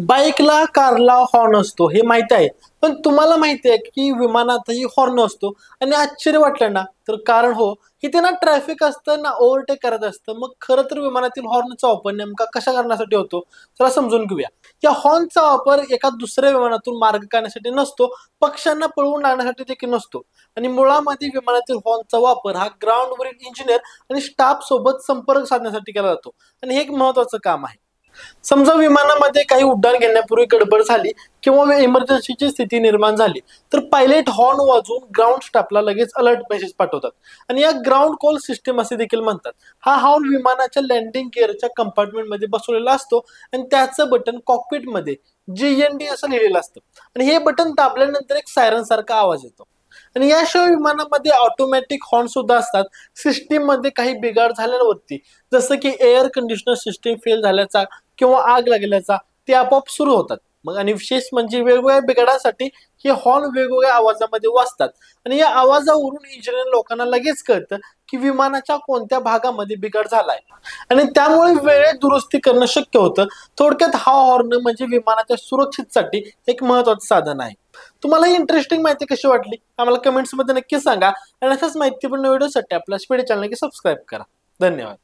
बाईकला कारला horn असतो हे माहिती आहे. पण तुम्हाला माहिती आहे की विमानातही हॉर्न असतो. आणि आश्चर्य वाटलं ना तर कारण हो की ते ना ट्रॅफिक असतं ना ओव्हरटेक करत असतं. मग खरं तर विमानातील हॉर्नचा वापर नेमका कशा करण्यासाठी होतो चला समजून घेऊया. या हॉर्नचा वापर एका दुसऱ्या विमानातून मार्ग काढण्यासाठी नसतो, पक्ष्यांना पळवून लावण्यासाठी देखील नसतो. आणि मुळामध्ये विमानातील हॉर्नचा वापर हा ग्राउंडवरील इंजिनियर आणि स्टाफ सोबत संपर्क साधण्यासाठी केला जातो. आणि हे एक महत्वाचं काम आहे. समजा विमानामध्ये काही उड्डाण घेण्यापूर्वी गडबड झाली किंवा इमर्जन्सीची स्थिती निर्माण झाली तर पायलट हॉर्न वाजवून ग्राउंड स्टाफला लगेच अलर्ट मेसेज पाठवतात. आणि या ग्राउंड कॉल सिस्टीम असे देखील म्हणतात. हा हॉर्न विमानाच्या लँडिंग गिअरच्या कंपार्टमेंटमध्ये बसवलेला असतो आणि त्याचं बटन कॉकपिटमध्ये GND असं लिहिलेलं असतं. आणि हे बटन दाबल्यानंतर एक सायरन सारखा आवाज येतो. आणि याशिवाय विमानामध्ये ऑटोमॅटिक हॉर्न सुद्धा असतात. सिस्टीम मध्ये काही बिघाड झाल्यावरती जसं की एअर कंडिशनर सिस्टीम फेल झाल्याचा किंवा आग लागल्याचा ते आपोआप सुरू होतात. मग आणि विशेष म्हणजे वेगवेगळ्या बिघाडासाठी हे हॉर्न वेगवेगळ्या आवाजामध्ये वाजतात. आणि या आवाजावरून इंजिनियर लोकांना लगेच कळतं की विमानाच्या कोणत्या भागामध्ये बिघाड झालाय. आणि त्यामुळे वेळेत दुरुस्ती करणं शक्य होतं. थोडक्यात हा हॉर्न म्हणजे विमानाच्या सुरक्षेसाठी एक महत्वाचं साधन आहे. तुम्हाला ही इंटरेस्टिंग माहिती कशी वाटली आम्हाला कमेंट्स मध्ये नक्की सांगा. आणि अशाच माहितीपूर्ण व्हिडिओसाठी आपल्या स्पीड चॅनल सबस्क्राईब करा. धन्यवाद.